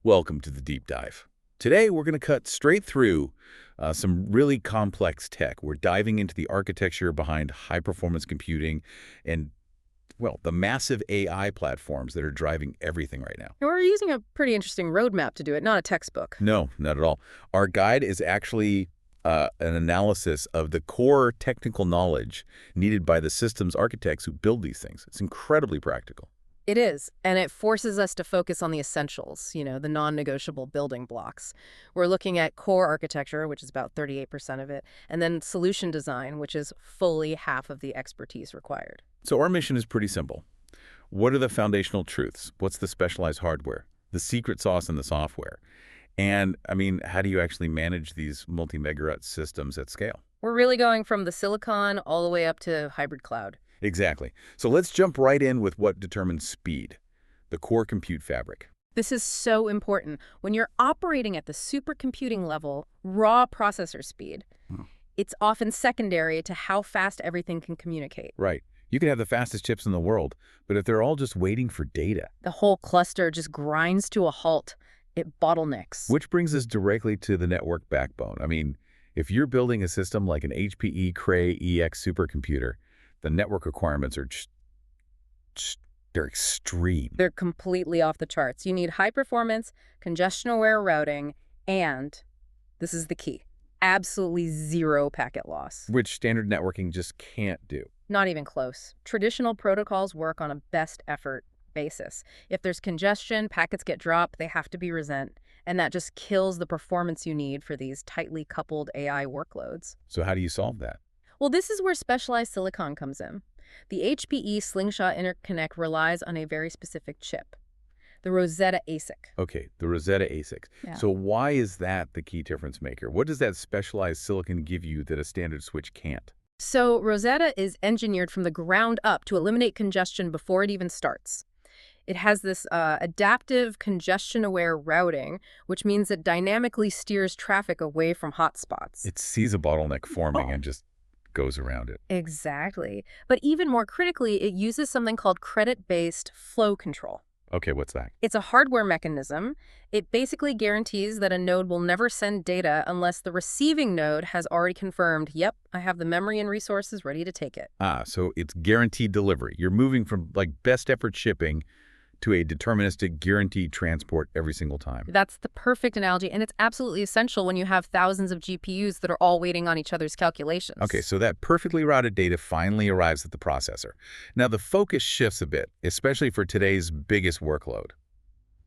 Welcome to the deep dive. Today, we're going to cut straight through some really complex tech. We're diving into the architecture behind high-performance computing and, well, the massive AI platforms that are driving everything right now. And we're using a pretty interesting roadmap to do it, not a textbook. No, not at all. Our guide is actually an analysis of the core technical knowledge needed by the systems architects who build these things. It's incredibly practical. It is, and it forces us to focus on the essentials, the non-negotiable building blocks. We're looking at core architecture, which is about 38% of it, and then solution design, which is fully half of the expertise required. So our mission is pretty simple. What are the foundational truths? What's the specialized hardware? The secret sauce in the software? And, how do you actually manage these multi-megawatt systems at scale? We're really going from the silicon all the way up to hybrid cloud. Exactly. So let's jump right in with what determines speed, the core compute fabric. This is so important. When you're operating at the supercomputing level, raw processor speed, it's often secondary to how fast everything can communicate. Right. You can have the fastest chips in the world, but if they're all just waiting for data. The whole cluster just grinds to a halt. It bottlenecks. Which brings us directly to the network backbone. If you're building a system like an HPE Cray EX supercomputer, the network requirements are they're extreme. They're completely off the charts. You need high performance, congestion-aware routing, and, this is the key, absolutely zero packet loss. Which standard networking just can't do. Not even close. Traditional protocols work on a best effort basis. If there's congestion, packets get dropped, they have to be resent, and that just kills the performance you need for these tightly coupled AI workloads. So how do you solve that? Well, this is where specialized silicon comes in. The HPE Slingshot Interconnect relies on a very specific chip, the Rosetta ASIC. Okay, the Rosetta ASIC. Yeah. So why is that the key difference maker? What does that specialized silicon give you that a standard switch can't? So Rosetta is engineered from the ground up to eliminate congestion before it even starts. It has this adaptive congestion-aware routing, which means it dynamically steers traffic away from hotspots. It sees a bottleneck forming and just goes around it. Exactly. But even more critically, it uses something called credit-based flow control. Okay, what's that? It's a hardware mechanism. It basically guarantees that a node will never send data unless the receiving node has already confirmed, yep, I have the memory and resources ready to take it. So it's guaranteed delivery. You're moving from best effort shipping to a deterministic guaranteed transport every single time. That's the perfect analogy, and it's absolutely essential when you have thousands of GPUs that are all waiting on each other's calculations. Okay, so that perfectly routed data finally arrives at the processor. Now the focus shifts a bit, especially for today's biggest workload.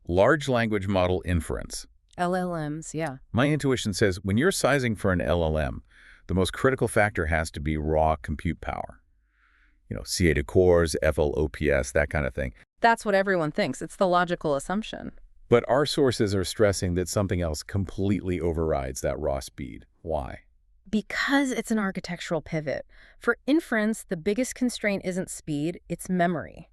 Large language model inference. LLMs, yeah. My intuition says when you're sizing for an LLM, the most critical factor has to be raw compute power. C8 cores, FLOPS, that kind of thing. That's what everyone thinks. It's the logical assumption. But our sources are stressing that something else completely overrides that raw speed. Why? Because it's an architectural pivot. For inference, the biggest constraint isn't speed, it's memory.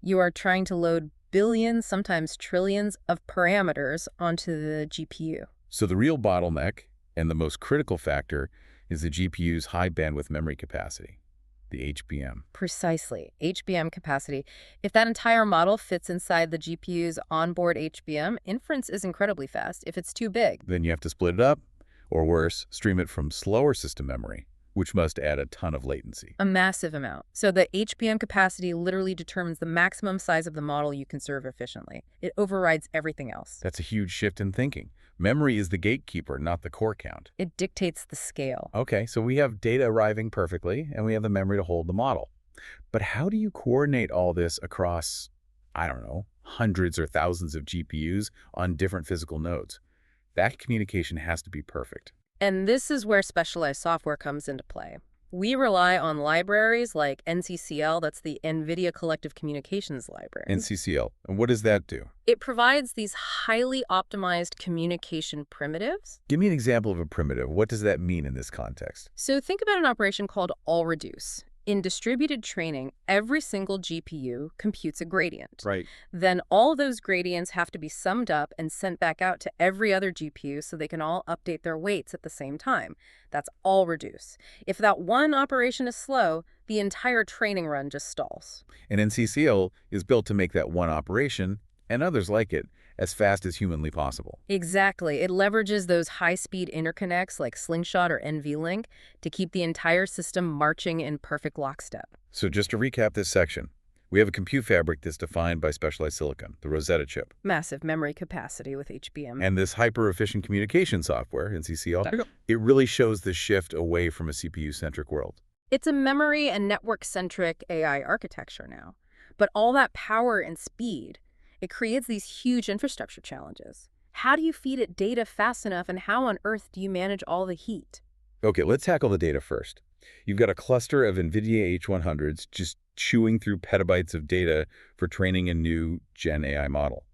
You are trying to load billions, sometimes trillions, of parameters onto the GPU. So the real bottleneck, and the most critical factor, is the GPU's high bandwidth memory capacity. The HBM. Precisely, HBM capacity. If that entire model fits inside the GPU's onboard HBM, inference is incredibly fast. If it's too big, then you have to split it up, or worse, stream it from slower system memory, which must add a ton of latency. A massive amount. So the HBM capacity literally determines the maximum size of the model you can serve efficiently. It overrides everything else. That's a huge shift in thinking. Memory is the gatekeeper, not the core count. It dictates the scale. Okay, so we have data arriving perfectly, and we have the memory to hold the model. But how do you coordinate all this across, hundreds or thousands of GPUs on different physical nodes? That communication has to be perfect. And this is where specialized software comes into play. We rely on libraries like NCCL, that's the NVIDIA Collective Communications Library. NCCL. And what does that do? It provides these highly optimized communication primitives. Give me an example of a primitive. What does that mean in this context? So think about an operation called all-reduce. In distributed training, every single GPU computes a gradient. Right. Then all those gradients have to be summed up and sent back out to every other GPU so they can all update their weights at the same time. That's all reduce. If that one operation is slow, the entire training run just stalls. And NCCL is built to make that one operation, and others like it, as fast as humanly possible. Exactly. It leverages those high-speed interconnects like Slingshot or NVLink to keep the entire system marching in perfect lockstep. So just to recap this section, we have a compute fabric that's defined by specialized silicon, the Rosetta chip, Massive memory capacity with HBM. and this hyper-efficient communication software, NCCL. It really shows the shift away from a CPU-centric world. It's a memory and network-centric AI architecture now. But all that power and speed, it creates these huge infrastructure challenges. How do you feed it data fast enough, and how on earth do you manage all the heat? Okay, let's tackle the data first. You've got a cluster of NVIDIA H100s just chewing through petabytes of data for training a new Gen AI model.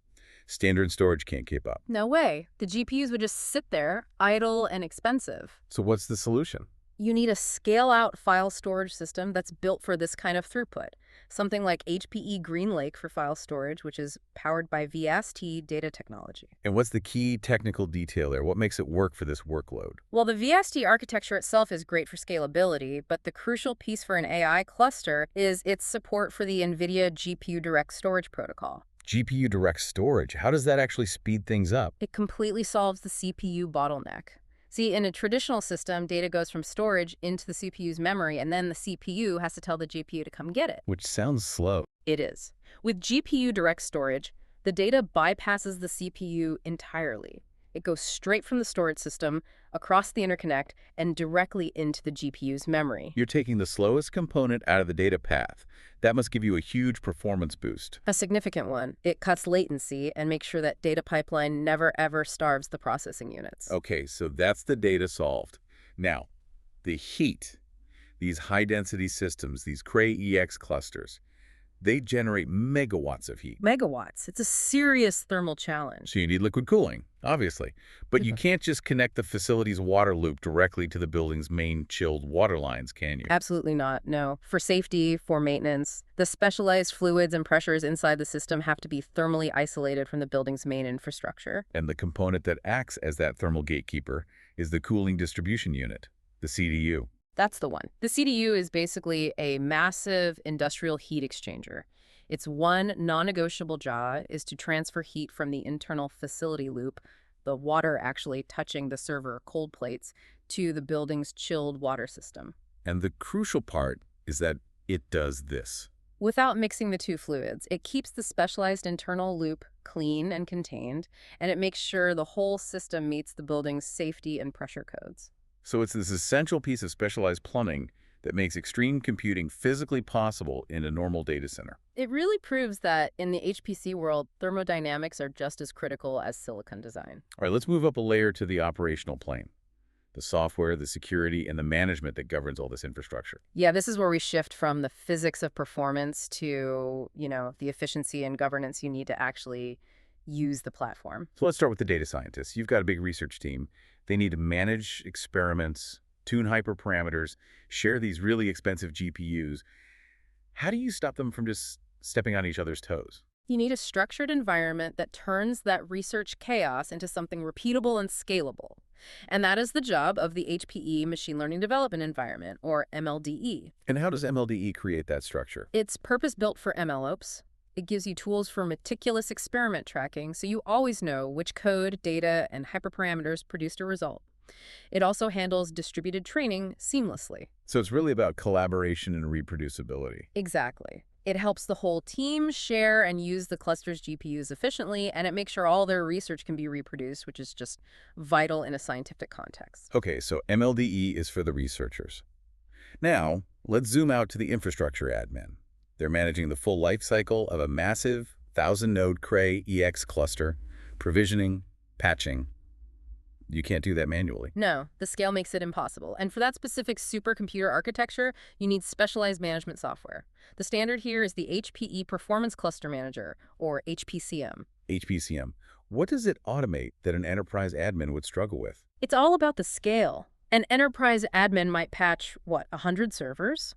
Standard storage can't keep up. No way. The GPUs would just sit there, idle and expensive. So what's the solution? You need a scale-out file storage system that's built for this kind of throughput. Something like HPE GreenLake for file storage, which is powered by VST data technology. And what's the key technical detail there? What makes it work for this workload? Well, the VST architecture itself is great for scalability, but the crucial piece for an AI cluster is its support for the NVIDIA GPU Direct Storage Protocol. GPU direct storage, how does that actually speed things up? It completely solves the CPU bottleneck. See, in a traditional system, data goes from storage into the CPU's memory, and then the CPU has to tell the GPU to come get it. Which sounds slow. It is. With GPU direct storage, the data bypasses the CPU entirely. It goes straight from the storage system, across the interconnect, and directly into the GPU's memory. You're taking the slowest component out of the data path. That must give you a huge performance boost. A significant one. It cuts latency and makes sure that data pipeline never ever starves the processing units. Okay, so that's the data solved. Now, the heat. These high-density systems, these Cray EX clusters, they generate megawatts of heat. Megawatts. It's a serious thermal challenge. So you need liquid cooling, obviously. But you can't just connect the facility's water loop directly to the building's main chilled water lines, can you? Absolutely not, no. For safety, for maintenance, the specialized fluids and pressures inside the system have to be thermally isolated from the building's main infrastructure. And the component that acts as that thermal gatekeeper is the cooling distribution unit, the CDU. That's the one. The CDU is basically a massive industrial heat exchanger. Its one non-negotiable job is to transfer heat from the internal facility loop, the water actually touching the server cold plates, to the building's chilled water system. And the crucial part is that it does this. Without mixing the two fluids, it keeps the specialized internal loop clean and contained, and it makes sure the whole system meets the building's safety and pressure codes. So it's this essential piece of specialized plumbing that makes extreme computing physically possible in a normal data center. It really proves that in the HPC world, thermodynamics are just as critical as silicon design. All right, let's move up a layer to the operational plane. The software, the security, and the management that governs all this infrastructure. Yeah, this is where we shift from the physics of performance to, the efficiency and governance you need to actually use the platform. So let's start with the data scientists. You've got a big research team. They need to manage experiments, tune hyperparameters, share these really expensive GPUs. How do you stop them from just stepping on each other's toes? You need a structured environment that turns that research chaos into something repeatable and scalable. And that is the job of the HPE Machine Learning Development Environment, or MLDE. And how does MLDE create that structure? It's purpose-built for MLOps. It gives you tools for meticulous experiment tracking, so you always know which code, data, and hyperparameters produced a result. It also handles distributed training seamlessly. So it's really about collaboration and reproducibility. Exactly. It helps the whole team share and use the cluster's GPUs efficiently, and it makes sure all their research can be reproduced, which is just vital in a scientific context. Okay, so MLDE is for the researchers. Now, let's zoom out to the infrastructure admin. They're managing the full life cycle of a massive 1,000-node Cray EX cluster, provisioning, patching. You can't do that manually. No, the scale makes it impossible. And for that specific supercomputer architecture, you need specialized management software. The standard here is the HPE Performance Cluster Manager, or HPCM. HPCM. What does it automate that an enterprise admin would struggle with? It's all about the scale. An enterprise admin might patch, 100 servers?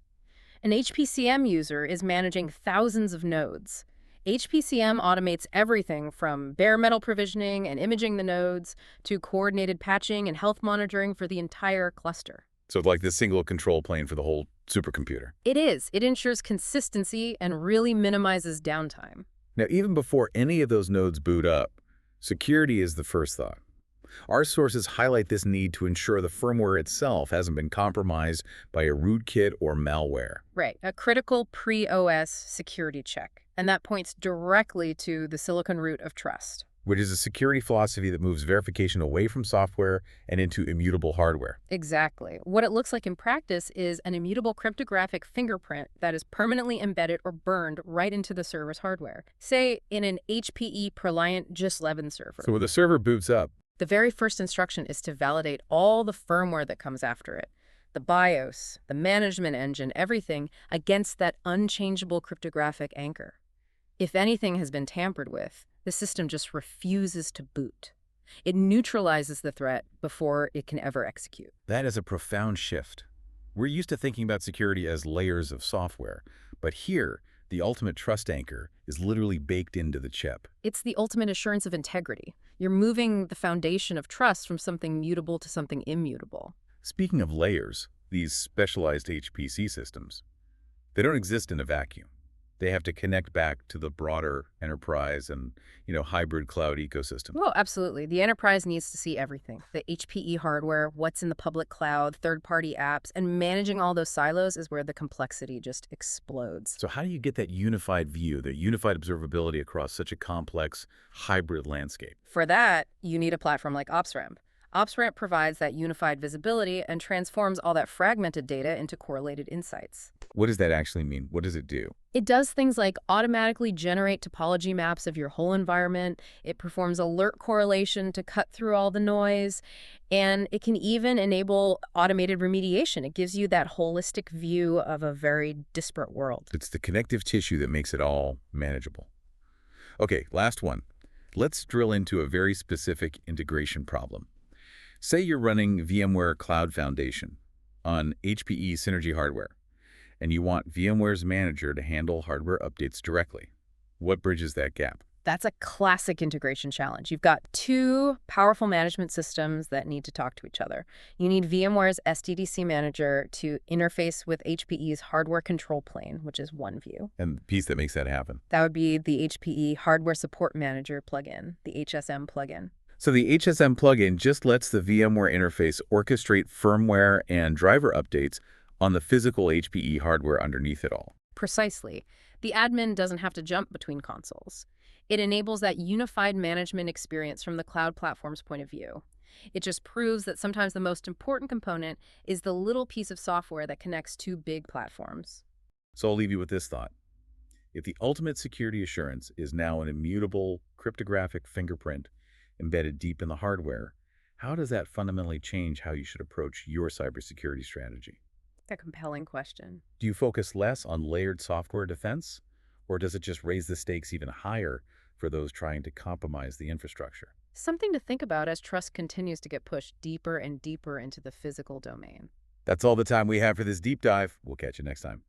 An HPCM user is managing thousands of nodes. HPCM automates everything from bare metal provisioning and imaging the nodes to coordinated patching and health monitoring for the entire cluster. So it's like this single control plane for the whole supercomputer. It is. It ensures consistency and really minimizes downtime. Now, even before any of those nodes boot up, Security is the first thought. Our sources highlight this need to ensure the firmware itself hasn't been compromised by a rootkit or malware, Right, a critical pre-OS security check. And that points directly to the silicon root of trust. which is a security philosophy that moves verification away from software and into immutable hardware. Exactly. What it looks like in practice is an immutable cryptographic fingerprint that is permanently embedded or burned right into the server's hardware. Say in an HPE Preliant GIS11 server. So when the server boots up, The very first instruction is to validate all the firmware that comes after it. The BIOS, the management engine, everything against that unchangeable cryptographic anchor. If anything has been tampered with, the system just refuses to boot. It neutralizes the threat before it can ever execute. that is a profound shift. We're used to thinking about security as layers of software, but here, the ultimate trust anchor is literally baked into the chip. It's the ultimate assurance of integrity. You're moving the foundation of trust from something mutable to something immutable. Speaking of layers, these specialized HPC systems, they don't exist in a vacuum. They have to connect back to the broader enterprise and, hybrid cloud ecosystem. Well, absolutely. The enterprise needs to see everything. The HPE hardware, what's in the public cloud, third-party apps, and managing all those silos is where the complexity just explodes. So how do you get that unified view, that unified observability across such a complex hybrid landscape? For that, you need a platform like OpsRamp. OpsRamp provides that unified visibility and transforms all that fragmented data into correlated insights. What does that actually mean? What does it do? It does things like automatically generate topology maps of your whole environment. It performs alert correlation to cut through all the noise. And it can even enable automated remediation. It gives you that holistic view of a very disparate world. It's the connective tissue that makes it all manageable. Okay, last one. Let's drill into a very specific integration problem. Say you're running VMware Cloud Foundation on HPE Synergy hardware, and you want VMware's manager to handle hardware updates directly. What bridges that gap? That's a classic integration challenge. You've got two powerful management systems that need to talk to each other. You need VMware's SDDC manager to interface with HPE's hardware control plane, which is one view. And the piece that makes that happen. That would be the HPE Hardware Support Manager plugin, the HSM plugin. So the HSM plugin just lets the VMware interface orchestrate firmware and driver updates on the physical HPE hardware underneath it all. Precisely. The admin doesn't have to jump between consoles. It enables that unified management experience from the cloud platform's point of view. It just proves that sometimes the most important component is the little piece of software that connects two big platforms. So I'll leave you with this thought. If the ultimate security assurance is now an immutable cryptographic fingerprint embedded deep in the hardware, how does that fundamentally change how you should approach your cybersecurity strategy? A compelling question. Do you focus less on layered software defense, or does it just raise the stakes even higher for those trying to compromise the infrastructure? Something to think about as trust continues to get pushed deeper and deeper into the physical domain. That's all the time we have for this deep dive. We'll catch you next time.